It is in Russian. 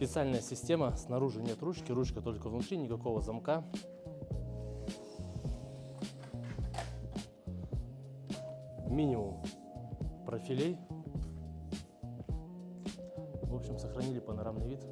Специальная система, снаружи нет ручки, ручка только внутри, никакого замка. Минимум профилей. В общем, сохранили панорамный вид.